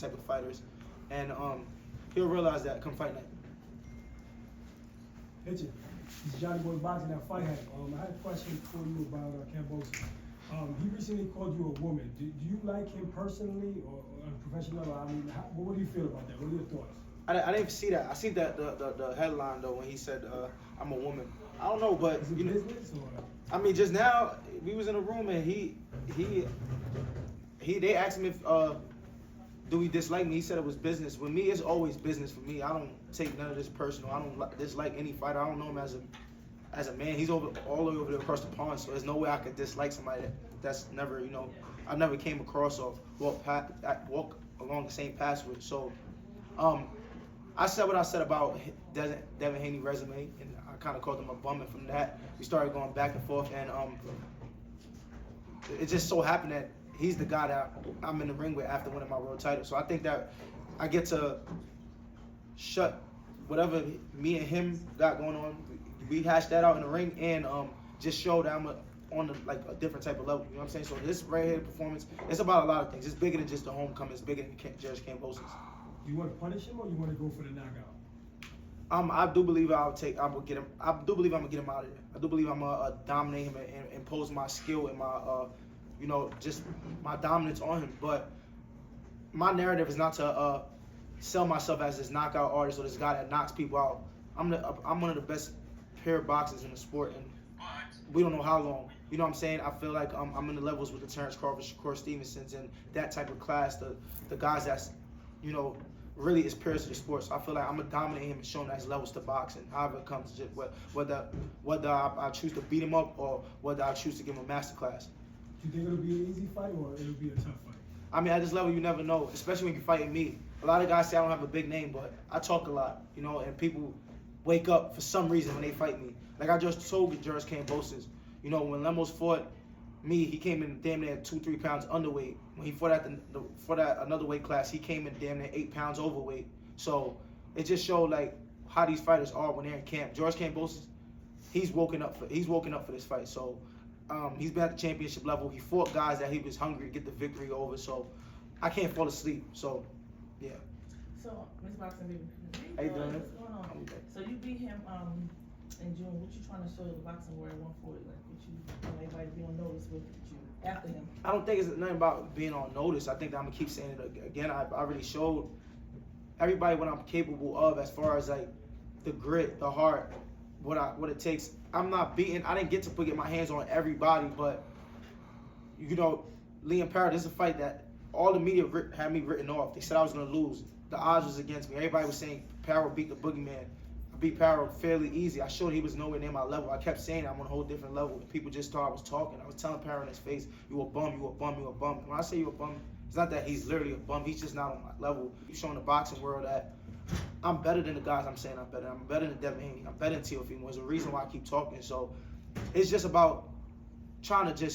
type of fighters, and he'll realize that come fight night. Hitchins, this is Johnny Boy Boxing at Fight Hack. I had a question for you about Kambosos. He recently called you a woman. Do you like him personally or on a professional level? I mean, what do you feel about that? What are your thoughts? I didn't see that. I see that the headline though when he said I'm a woman. I don't know, but Is it business or? I mean, just now we was in a room and they asked him if do he dislike me. He said it was business. With me, it's always business for me. I don't take none of this personal. I don't dislike any fighter. I don't know him as a man. He's all the way over there across the pond, so there's no way I could dislike somebody that's never, I never came across or walk along the same path with. So, I said what I said about Devin Haney's resume, and I kind of called him a bum. And from that, we started going back and forth, and it just so happened that he's the guy that I'm in the ring with after winning my world title. So I think that I get to shut whatever me and him got going on. We hashed that out in the ring and just show that I'm on a different type of level. You know what I'm saying? So this right here performance, it's about a lot of things. It's bigger than just the homecoming. It's bigger than George Kambosos. Do you want to punish him or you want to go for the knockout? I do believe I will get him. I do believe I'm gonna get him out of there. I do believe I'm gonna dominate him and impose my skill and my just my dominance on him. But my narrative is not to sell myself as this knockout artist or this guy that knocks people out. I'm one of the best pair of boxers in the sport, and we don't know how long. You know what I'm saying? I feel like I'm in the levels with the Terence Crawford, SHAKUR, STEVENSON'S, and that type of class. The guys that's really is peers to the sport. So I feel like I'm gonna dominate him and show him that his levels to boxing. However it comes, just whether I choose to beat him up or whether I choose to give him a master class. Do you think it'll be an easy fight or it'll be a tough fight? I mean, at this level, you never know, especially when you're fighting me. A lot of guys say I don't have a big name, but I talk a lot, and people wake up for some reason when they fight me. Like I just told George Kambosos, when Lemos fought me, he came in damn near 2-3 pounds underweight. When he fought at another weight class, he came in damn near 8 pounds overweight. So it just showed like how these fighters are when they're in camp. George Kambosos, he's woken up for this fight. So he's been at the championship level. He fought guys that he was hungry to get the victory over. So I can't fall asleep. So yeah. So Miss Boxing Baby, how you doing? what's going on? So you beat him in June. What you trying to show the boxing world at 140? Like, what you want everybody to be on notice with you after him? I don't think it's nothing about being on notice. I think that I'm gonna keep saying it again. I already showed everybody what I'm capable of as far as like the grit, the heart, what it takes. I'm not beating. I didn't get to get my hands on everybody, but Liam Parrott, this is a fight that all the media had me written off. They said I was gonna lose. The odds was against me. Everybody was saying Parrott beat the boogeyman. I beat Parrott fairly easy. I showed he was nowhere near my level. I kept saying I'm on a whole different level. People just thought I was talking. I was telling Parrott in his face, you a bum, you a bum, you a bum. When I say you a bum, it's not that he's literally a bum. He's just not on my level. He's showing the boxing world that I'm better than the guys I'm saying I'm better. I'm better than Devin Haney. I'm better than Teofimo. There's a reason why I keep talking. So it's just about trying to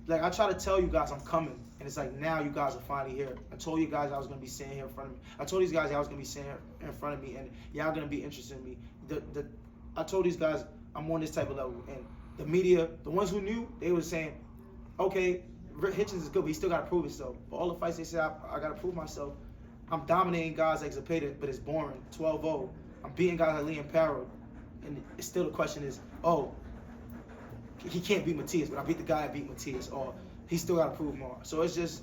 I try to tell you guys I'm coming. And it's like now you guys are finally here. I told you guys I was gonna be sitting here in front of me. I told these guys I was gonna be sitting here in front of me, and y'all gonna be interested in me. I told these guys I'm on this type of level, and the media, the ones who knew, they were saying, okay, Hitchins is good, but he still gotta prove himself. But all the fights they said I gotta prove myself. I'm dominating guys like Zepeda, but it's boring. 12-0. I'm beating guys like Liam Parrott, and it's still the question is, he can't beat Matias, but I beat the guy that beat Matias, or he still got to prove more. So it's just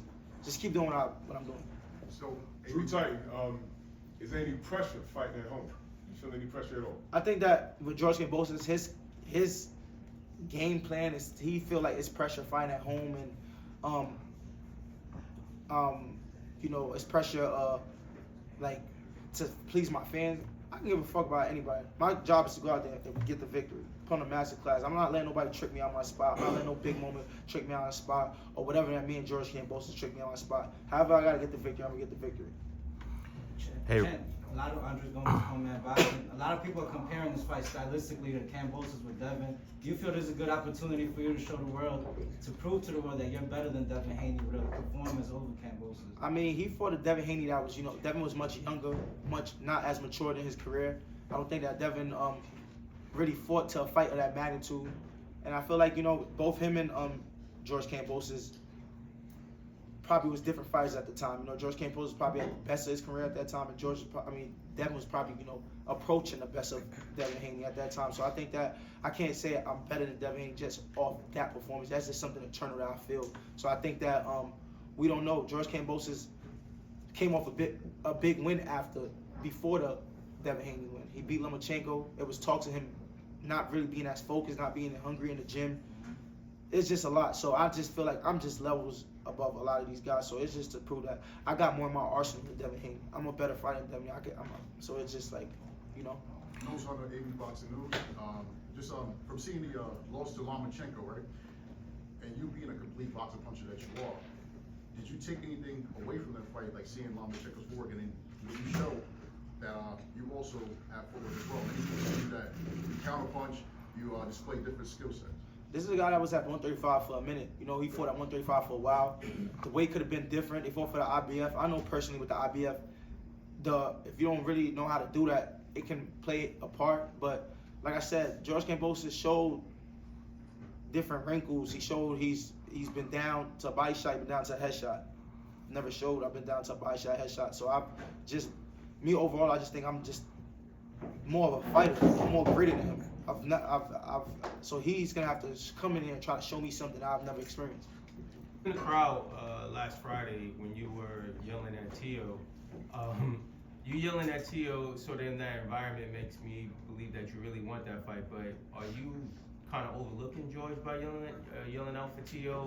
keep doing what I'm doing. So, Drew Titan, is there any pressure fighting at home? You feel any pressure at all? I think that with George Kambosos, his game plan is he feel like it's pressure fighting at home, and it's pressure like to please my fans. I can give a fuck about anybody. My job is to go out there and get the victory. Put on a master class. I'm not letting nobody trick me out my spot. I'm not letting no big moment trick me out my spot or whatever that me and George Kambosos trick me out my spot. However I gotta get the victory, I'm gonna get the victory. Hey, a lot of Andre's going to come at boxing. A lot of people are comparing this fight stylistically to Kambosos with Devin. Do you feel there's a good opportunity for you to show the world, to prove to the world that you're better than Devin Haney with a performance over Kambosos? I mean, he fought a Devin Haney that was, Devin was much younger, much not as mature in his career. I don't think that Devin really fought to a fight of that magnitude. And I feel like, both him and George Kambosos probably was different fighters at the time. You know, George Kambosos was probably at the best of his career at that time, and Devin was probably, you know, approaching the best of Devin Haney at that time. So I think that I can't say I'm better than Devin Haney just off that performance. That's just something internal that I feel. So I think that we don't know. George Kambosos came off a big win before the Devin Haney win. He beat Lomachenko. It was talk to him not really being as focused, not being hungry in the gym. It's just a lot. So I just feel like I'm just levels above a lot of these guys. So it's just to prove that I got more in my arsenal than Devin Haney. I'm a better fighter than Devin Haney. So it's just like, you know. News on the AB Boxing News. From seeing the loss to Lomachenko, right? And you being a complete boxer puncher that you are, did you take anything away from that fight, like seeing Lomachenko's work, and then you show that you also have forward as well? And you see that you counterpunch, you display different skill sets. This is a guy that was at 135 for a minute. You know, he fought at 135 for a while. The weight could have been different. They fought for the IBF. I know personally with the IBF, if you don't really know how to do that, it can play a part. But like I said, George Kambosos showed different wrinkles. He showed he's been down to a body shot, he's been down to a headshot. Never showed I've been down to a body shot, headshot. So overall, I just think I'm just more of a fighter. I'm more gritty than him. So he's gonna have to come in here and try to show me something I've never experienced. In the crowd last Friday when you were yelling at Tio, you yelling at Tio sort of in that environment makes me believe that you really want that fight. But are you kind of overlooking George by yelling out for Tio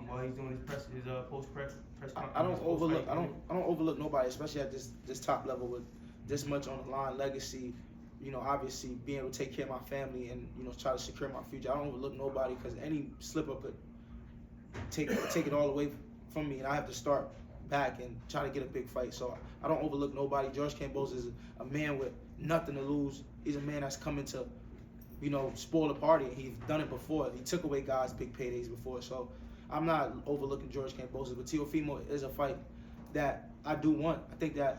while he's doing his post press conference? I don't overlook nobody, especially at this top level with this much on the line, legacy. You know, obviously being able to take care of my family and, you know, try to secure my future. I don't overlook nobody because any slip up could take it all away from me, and I have to start back and try to get a big fight. So I don't overlook nobody. George Kambosos is a man with nothing to lose. He's a man that's coming to, you know, spoil the party. He's done it before. He took away guys' big paydays before. So I'm not overlooking George Kambosos, but Teofimo is a fight that I do want. I think that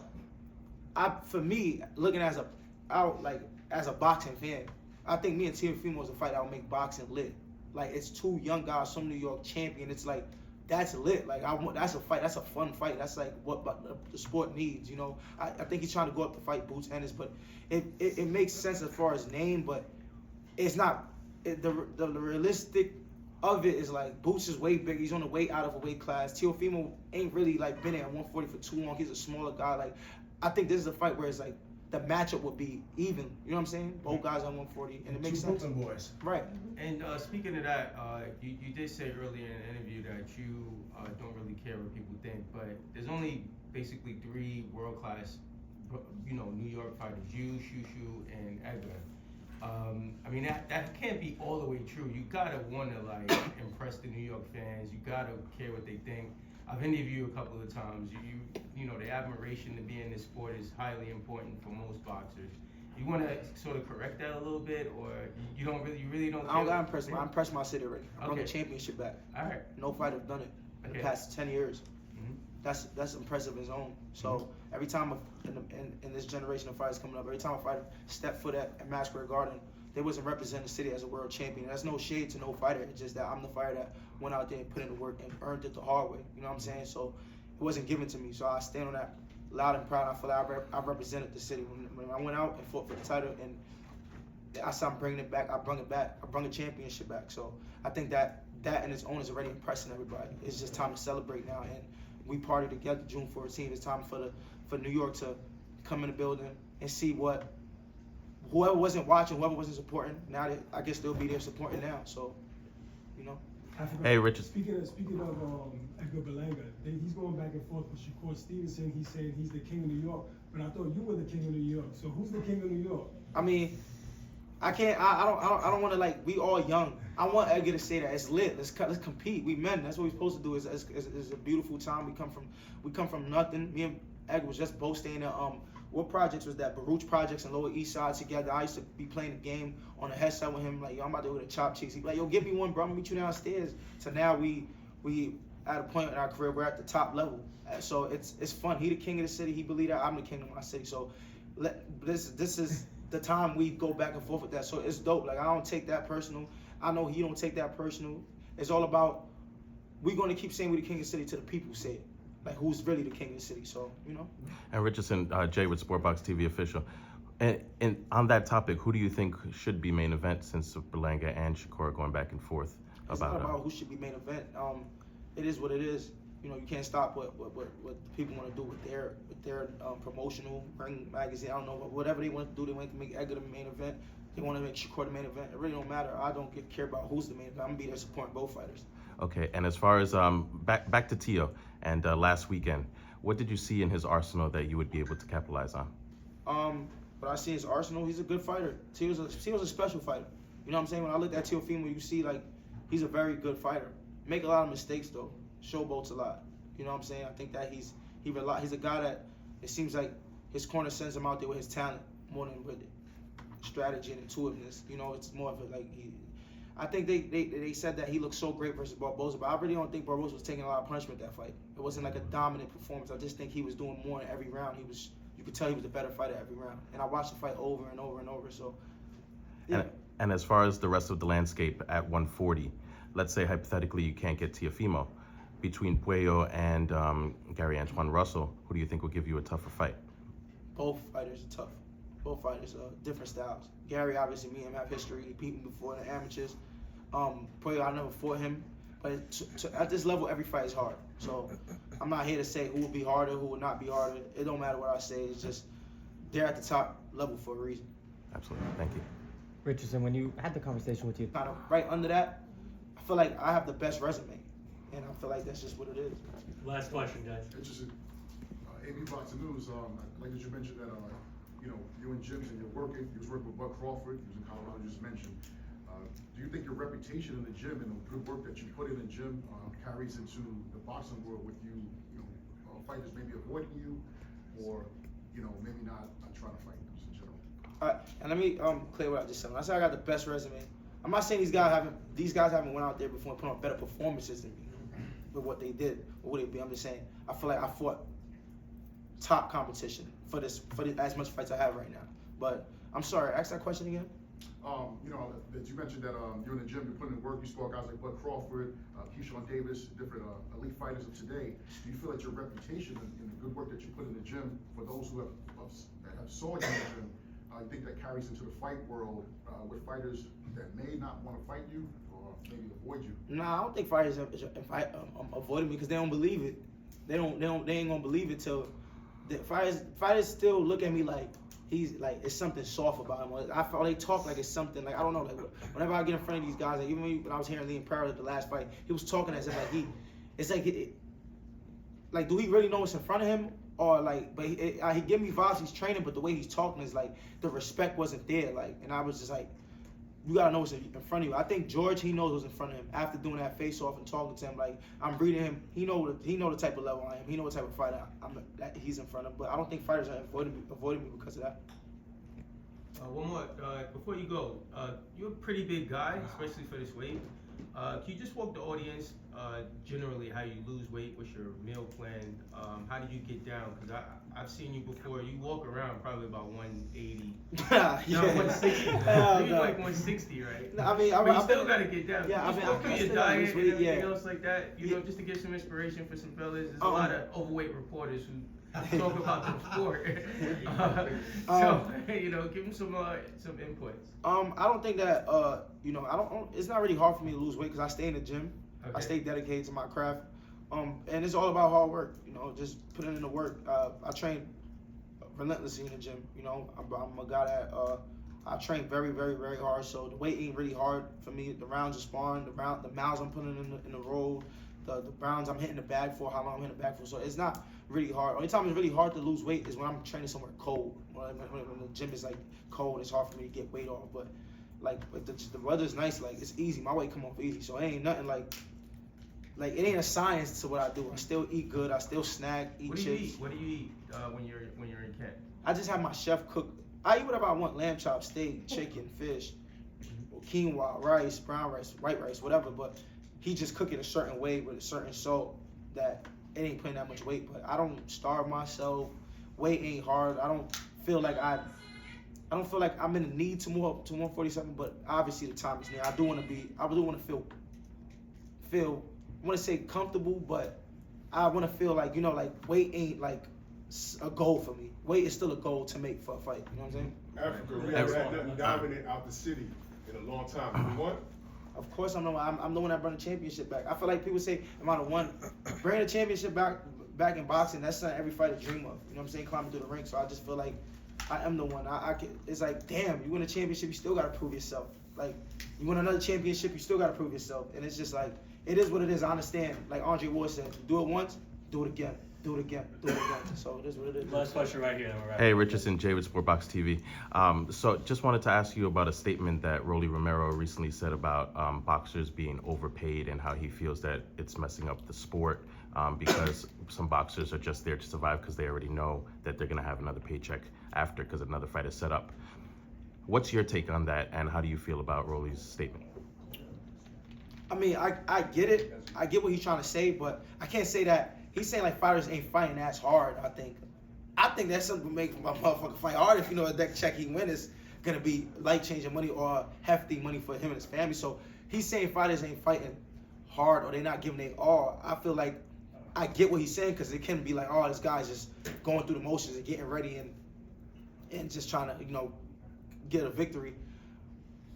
for me, looking as a boxing fan, I think me and Teofimo is a fight that will make boxing lit. Like, it's two young guys, some New York champion. It's like, that's lit. Like, that's a fight. That's a fun fight. That's like what the sport needs, you know. I think he's trying to go up to fight Boots Ennis, but it makes sense as far as name, but it's not. The realistic of it is like Boots is way bigger. He's on the way out of a weight class. Teofimo ain't really like been at 140 for too long. He's a smaller guy. Like, I think this is a fight where it's like the matchup would be even. You know what I'm saying? Both guys on 140, and it makes sense. Brooklyn boys. Right. And speaking of that, you did say earlier in the interview that you don't really care what people think, but there's only basically 3 world-class, you know, New York fighters: you, Shushu, and Edgar. I mean, that can't be all the way true. You gotta want to like impress the New York fans. You gotta care what they think. I've interviewed you a couple of times. You know, the admiration to be in this sport is highly important for most boxers. You want to sort of correct that a little bit, or you really don't care? I don't got impressed. I impressed my city already. I brought the Okay. championship back. All right. No fighter have done it in the past 10 years. Mhm. That's impressive in its own. So every time in this generation of fighters coming up, every time a fighter stepped foot at Madison Square Garden, they wasn't representing the city as a world champion. That's no shade to no fighter. It's just that I'm the fighter that went out there and put in the work and earned it the hard way. You know what I'm saying? So it wasn't given to me. So I stand on that loud and proud. I feel like I represented the city. When I went out and fought for the title, and I said I'm bringing it back. I brung it back. I brung a championship back. So I think that in its own is already impressing everybody. It's just time to celebrate now, and we party together June 14th. It's time for New York to come in the building and see what whoever wasn't watching, whoever wasn't supporting. Now I guess they'll be there supporting now. So, you know. Hey, Richard. Speaking of Edgar Berlanga, he's going back and forth with Shakur Stevenson. He's saying he's the king of New York, but I thought you were the king of New York. So who's the king of New York? I mean, I can't. I don't want to like. We all young. I want Edgar to say that it's lit. Let's compete. We men. That's what we're supposed to do. It's a beautiful time. We come from nothing. Me and Edgar was just both staying at what projects was that? Baruch Projects and Lower East Side together. I used to be playing the game on the headset with him. Like, yo, I'm about to go to Chop Cheeks. He'd be like, yo, give me one, bro. I'm gonna meet you downstairs. So now we at a point in our career, we're at the top level. So it's fun. He the king of the city. He believe that I'm the king of my city. So this is the time we go back and forth with that. So it's dope. Like, I don't take that personal. I know he don't take that personal. It's all about we're going to keep saying we the king of the city till the people say it. Like, who's really the king of the city? So, you know. And Richardson, Jay with Sportbox TV official. And on that topic, who do you think should be main event since Berlanga and SHAKUR are going back and forth It's not about who should be main event. It is what it is. You know, you can't stop what the people want to do with their promotional ring magazine. I don't know, whatever they want to do. They want to make Edgar the main event. They want to make SHAKUR the main event. It really don't matter. I don't care about who's the main event. I'm gonna be there supporting both fighters. Okay, and as far as back to Tio and last weekend, what did you see in his arsenal that you would be able to capitalize on? What I see in his arsenal, he's a good fighter. Tio's a special fighter. You know what I'm saying? When I look at Tio Fimo, you see like he's a very good fighter. Make a lot of mistakes though. Showboats a lot. You know what I'm saying? I think that he's a guy that it seems like his corner sends him out there with his talent more than with strategy and intuitiveness. You know, it's more of a I think they said that he looked so great versus Barboza, but I really don't think Barboza was taking a lot of punishment that fight. It wasn't like a dominant performance. I just think he was doing more in every round. You could tell he was a better fighter every round. And I watched the fight over and over and over. So, yeah. And as far as the rest of the landscape at 140, let's say hypothetically you can't get Teofimo. Between Puello and Gary Antoine Russell, who do you think will give you a tougher fight? Both fighters are tough. Both fighters are different styles. Gary, obviously, me and him have history. He beat me before in the amateurs. Puello, I never fought him. But at this level, every fight is hard. So I'm not here to say who will be harder, who will not be harder. It don't matter what I say. It's just they're at the top level for a reason. Absolutely. Thank you. Richardson, when you had the conversation with you, Kind of right under that, I feel like I have the best resume. And I feel like that's just what it is. Last question, guys. Interesting. AB Boxing News, like that you mentioned that, you know, you're in gyms and you're working. You was working with Bud Crawford. He was in Colorado, you just mentioned. Do you think your reputation in the gym and the good work that you put in the gym carries into the boxing world with you, fighters maybe avoiding you or, maybe not trying to fight just in general? All right, and let me clear what I just said. When I said I got the best resume, I'm not saying these guys haven't went out there before and put on better performances than me with what they did or what it be. I'm just saying I feel like I fought top competition for this as much fights I have right now. But I'm sorry, ask that question again. That you mentioned that you're in the gym, you're putting in work, you saw guys like Bud Crawford, Keyshawn Davis, different elite fighters of today. Do you feel that your reputation and the good work that you put in the gym for those who have saw you in the gym, you think that carries into the fight world with fighters that may not want to fight you or maybe avoid you? Nah, I don't think fighters avoiding me because they don't believe it. They ain't gonna believe it till the fighters still look at me like he's like it's something soft about him. I feel they talk like it's something like I don't know. Like whenever I get in front of these guys, like even when I was hearing Liam Parrott at the last fight, he was talking as if like like do he really know what's in front of him or like? But he give me vibes. He's training, but the way he's talking is like the respect wasn't there. Like, and I was just like, you gotta know what's in front of you. I think George, he knows what's in front of him. After doing that face off and talking to him, like I'm reading him. He know the type of level I am. He know what type of fighter that he's in front of. But I don't think fighters are avoiding me because of that. One more, before you go, you're a pretty big guy, especially for this weight. Can you just walk the audience, generally how you lose weight, what's your meal plan, how did you get down? Because I've seen you before, you walk around probably about 180, no, 160, maybe like 160, right? No, I mean, but you still gotta get down. Yeah, just walk through your diet and everything else like that, just to give some inspiration for some fellas. There's a lot of overweight reporters who talk about the sport. Give them some inputs. I don't think that it's not really hard for me to lose weight because I stay in the gym. Okay. I stay dedicated to my craft. And it's all about hard work. Just putting in the work. I train relentlessly in the gym. I'm a guy that I train very, very, very hard. So the weight ain't really hard for me. The rounds of sparring, the miles I'm putting in the road, the rounds I'm hitting the bag for, how long I'm hitting the bag for. So it's not really hard. Only time it's really hard to lose weight is when I'm training somewhere cold. When the gym is like cold, it's hard for me to get weight off. But like, the weather's nice, like it's easy. My weight come off easy, so it ain't nothing like it ain't a science to what I do. I still eat good. I still snack, eat chips. What do you eat when you're in Kent? I just have my chef cook. I eat whatever I want: lamb chop, steak, chicken, fish, quinoa, rice, brown rice, white rice, whatever. But he just cook it a certain way with a certain salt that it ain't putting that much weight. But I don't starve myself. Weight ain't hard. I don't feel like I'm in the need to move up to 147. But obviously the time is near. I do want to feel want to say comfortable, but I want to feel like, you know, like weight ain't like a goal for me. Weight is still a goal to make for a fight. You know what I'm saying? Africa, we haven't had nothing dominant out the city in a long time. You want? Of course, I'm the one that brought the championship back. I feel like people say, am I the one? Bringing the championship back in boxing, that's something every fighter dream of. You know what I'm saying? Climbing through the ring. So I just feel like I am the one. It's like, damn, you win a championship, you still got to prove yourself. Like, you win another championship, you still got to prove yourself. And it's just like, it is what it is. I understand. Like Andre Ward said, do it once, do it again. Do it again, do it again. So it is what it is. Last question right here. Hey, Richardson, Jay with Sportbox TV. So just wanted to ask you about a statement that Rolly Romero recently said about boxers being overpaid and how he feels that it's messing up the sport because some boxers are just there to survive because they already know that they're going to have another paycheck after because another fight is set up. What's your take on that, and how do you feel about Rolly's statement? I mean, I get it. I get what he's trying to say, but I can't say that. He's saying like fighters ain't fighting as hard. I think that's something to make my motherfucker fight hard. If you know that check he win is gonna be life-changing money or hefty money for him and his family. So he's saying fighters ain't fighting hard or they not giving their all. I feel like I get what he's saying because it can be like, oh, this guy's just going through the motions and getting ready and just trying to, you know, get a victory.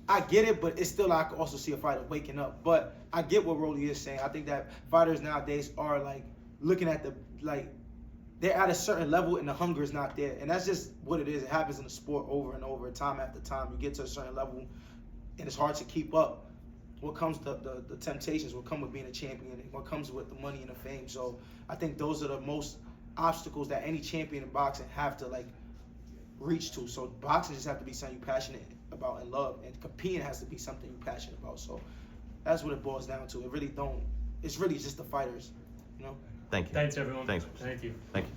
I get it, but it's still, I can also see a fighter waking up. But I get what Rolly is saying. I think that fighters nowadays are like looking at they're at a certain level and the hunger is not there. And that's just what it is. It happens in the sport over and over, time after time. You get to a certain level and it's hard to keep up. What comes the temptations, what come with being a champion, and what comes with the money and the fame. So I think those are the most obstacles that any champion in boxing have to like reach to. So boxing just have to be something you're passionate about and love, and competing has to be something you're passionate about. So that's what it boils down to. It's really just the fighters, you know? Thank you. Thanks, everyone. Thanks. Thank you. Thank you.